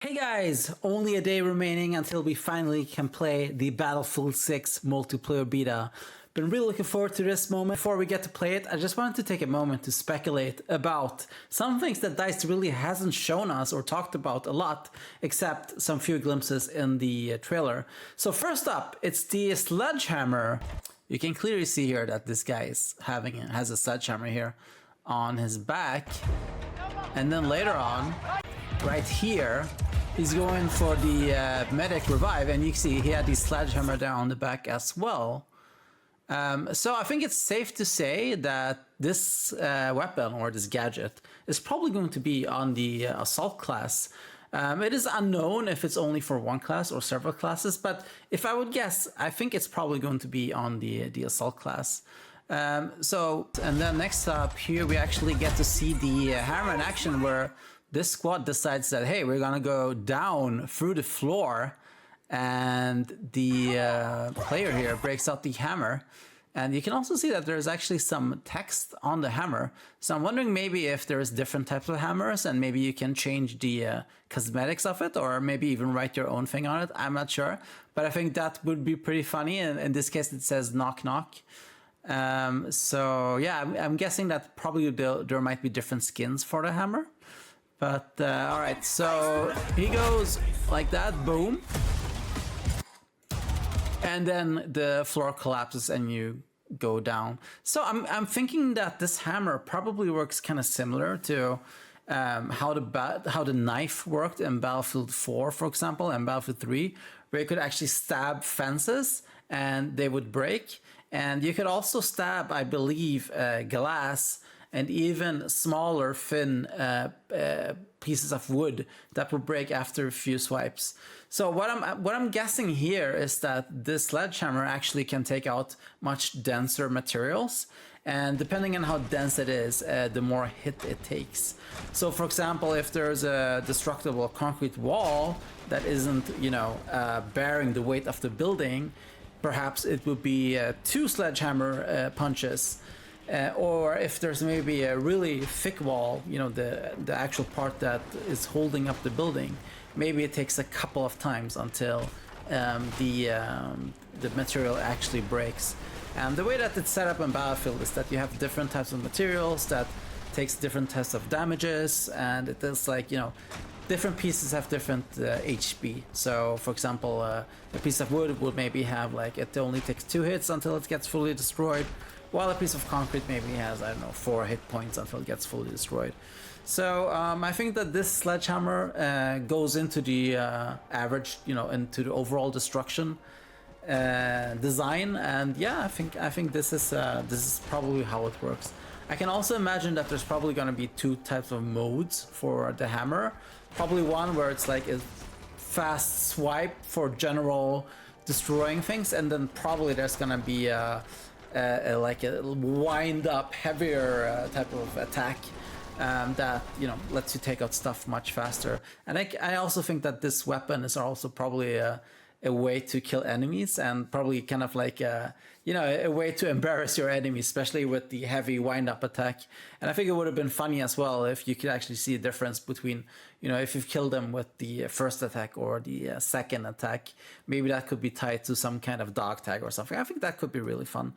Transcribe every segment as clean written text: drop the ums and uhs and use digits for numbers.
Hey guys, only a day remaining until we finally can play the Battlefield 6 multiplayer beta. Been really looking forward to this moment. Before we get to play it, I just wanted to take a moment to speculate about some things that DICE really hasn't shown us or talked about a lot, except some few glimpses in the trailer. So first up, it's the Sledgehammer. You can clearly see here that this guy has a sledgehammer here on his back. And then later on, right here, he's going for the medic revive, and you can see he had the sledgehammer down the back as well. So I think it's safe to say that this weapon or this gadget is probably going to be on the assault class. It is unknown if it's only for one class or several classes, but if I would guess, I think it's probably going to be on the assault class. And then next up here, we actually get to see the hammer in action, where this squad decides that, hey, we're gonna go down through the floor, and the player here breaks out the hammer. And you can also see that there's actually some text on the hammer. So I'm wondering maybe if there's different types of hammers, and maybe you can change the cosmetics of it, or maybe even write your own thing on it. I'm not sure, but I think that would be pretty funny. And in this case, it says knock knock. So yeah, I'm guessing that probably there might be different skins for the hammer. But all right, so he goes like that, boom. And then the floor collapses and you go down. So I'm thinking that this hammer probably works kind of similar to how the knife worked in Battlefield 4, for example, and Battlefield 3, where you could actually stab fences and they would break. And you could also stab, I believe, glass and even smaller, thin pieces of wood that will break after a few swipes. So what I'm guessing here is that this sledgehammer actually can take out much denser materials, and depending on how dense it is, the more hit it takes. So for example, if there's a destructible concrete wall that isn't, bearing the weight of the building, perhaps it would be 2 sledgehammer punches. Or if there's maybe a really thick wall, the actual part that is holding up the building, maybe it takes a couple of times until the material actually breaks. And the way that it's set up in Battlefield is that you have different types of materials that takes different types of damages, and it is like, different pieces have different HP. So for example, a piece of wood would maybe have it only takes 2 hits until it gets fully destroyed, while a piece of concrete maybe has, 4 hit points until it gets fully destroyed. So I think that this sledgehammer goes into the average, into the overall destruction design, and yeah, I think this is probably how it works. I can also imagine that there's probably going to be 2 types of modes for the hammer. Probably one where it's like a fast swipe for general destroying things, and then probably there's going to be like a wind up, heavier type of attack that lets you take out stuff much faster. And I also think that this weapon is also probably a way to kill enemies, and probably kind of like a way to embarrass your enemies, especially with the heavy wind-up attack. And I think it would have been funny as well if you could actually see a difference between, if you've killed them with the first attack or the second attack. Maybe that could be tied to some kind of dog tag or something. I think that could be really fun.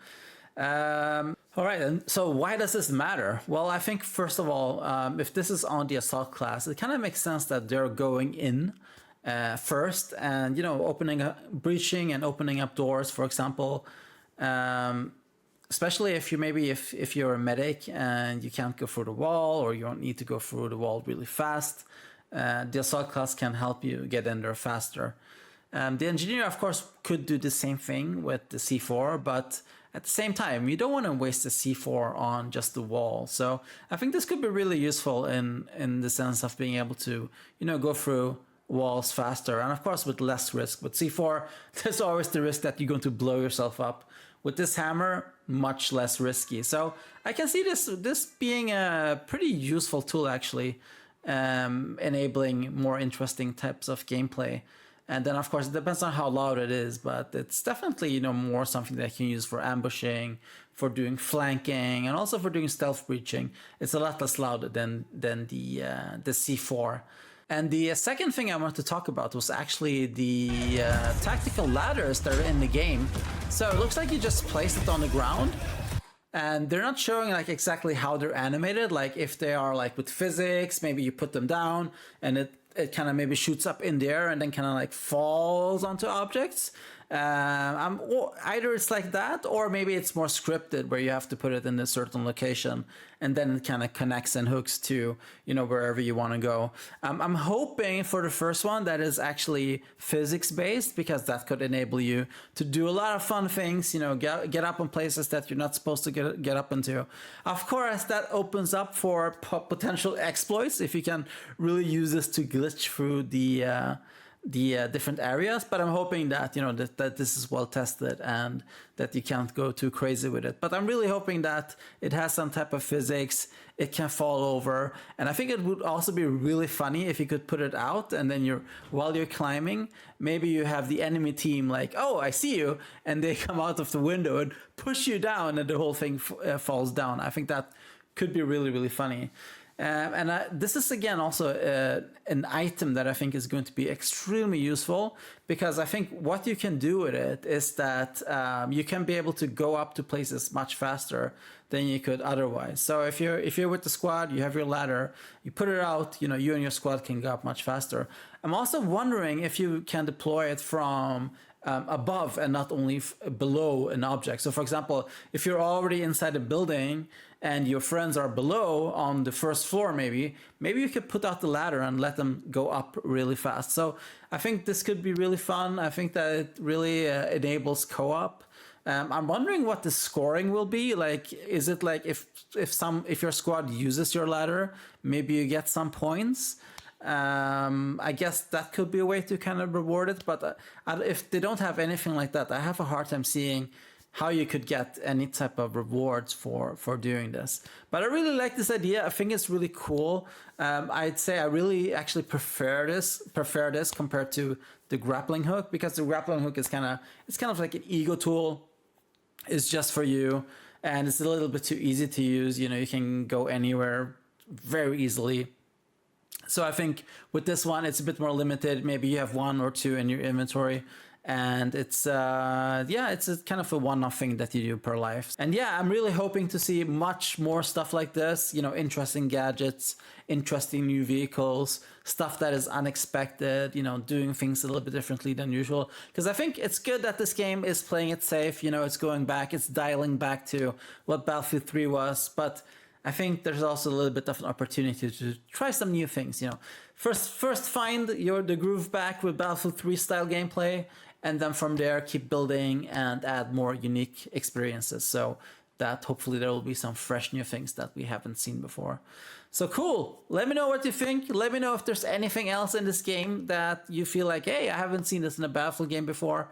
All right, and so why does this matter? Well, I think first of all, if this is on the assault class, it kind of makes sense that they're going in first, and breaching and opening up doors, for example, especially if you're a medic and you can't go through the wall, or you don't need to go through the wall really fast. The assault class can help you get in there faster. The engineer, of course, could do the same thing with the C4, but at the same time, you don't want to waste the C4 on just the wall. So I think this could be really useful in the sense of being able to, go through walls faster, and of course with less risk. With C4, there's always the risk that you're going to blow yourself up. With this hammer, much less risky. So I can see this being a pretty useful tool, actually, enabling more interesting types of gameplay. And then, of course, it depends on how loud it is, but it's definitely, more something that you can use for ambushing, for doing flanking, and also for doing stealth breaching. It's a lot less loud than the C4. And the second thing I wanted to talk about was actually the tactical ladders that are in the game. So it looks like you just place it on the ground, and they're not showing like exactly how they're animated. Like if they are like with physics, maybe you put them down and it kind of maybe shoots up in the air and then kind of like falls onto objects. Either it's like that, or maybe it's more scripted where you have to put it in a certain location and then it kind of connects and hooks to, you know, wherever you want to go. I'm hoping for the first one that is actually physics based, because that could enable you to do a lot of fun things, you know, get up in places that you're not supposed to get up into. Of course, that opens up for potential exploits if you can really use this to glitch through the different areas, but I'm hoping that, you know, that this is well tested and that you can't go too crazy with it. But I'm really hoping that it has some type of physics, it can fall over, and I think it would also be really funny if you could put it out and then while you're climbing, maybe you have the enemy team like, oh, I see you, and they come out of the window and push you down and the whole thing falls down. I think that could be really, really funny. This is again also an item that I think is going to be extremely useful, because I think what you can do with it is that you can be able to go up to places much faster than you could otherwise. So if you're with the squad, you have your ladder, you put it out, you know, you and your squad can go up much faster. I'm also wondering if you can deploy it from above and not only below an object. So for example, if you're already inside a building and your friends are below on the first floor, maybe you could put out the ladder and let them go up really fast. So I think this could be really fun. I think that it really enables co-op. I'm wondering what the scoring will be. Like, is it like if your squad uses your ladder, maybe you get some points? I guess that could be a way to kind of reward it, but if they don't have anything like that, I have a hard time seeing how you could get any type of rewards for doing this. But I really like this idea. I think it's really cool. I'd say I really actually prefer this compared to the grappling hook, because the grappling hook is kind of like an ego tool. It's just for you, and it's a little bit too easy to use. You know, you can go anywhere very easily. So I think with this one, it's a bit more limited. Maybe you have one or two in your inventory, and it's it's a kind of a one-off thing that you do per life. And yeah, I'm really hoping to see much more stuff like this, you know, interesting gadgets, interesting new vehicles, stuff that is unexpected, you know, doing things a little bit differently than usual. Because I think it's good that this game is playing it safe, you know, it's going back, it's dialing back to what Battlefield 3 was, but I think there's also a little bit of an opportunity to try some new things, you know. First find the groove back with Battlefield 3 style gameplay, and then from there keep building and add more unique experiences, so that hopefully there will be some fresh new things that we haven't seen before. So cool. Let me know what you think. Let me know if there's anything else in this game that you feel like, hey, I haven't seen this in a Battlefield game before,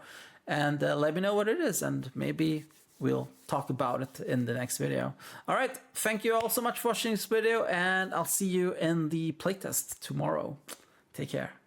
and let me know what it is, and maybe we'll talk about it in the next video. All right, thank you all so much for watching this video, and I'll see you in the playtest tomorrow. Take care.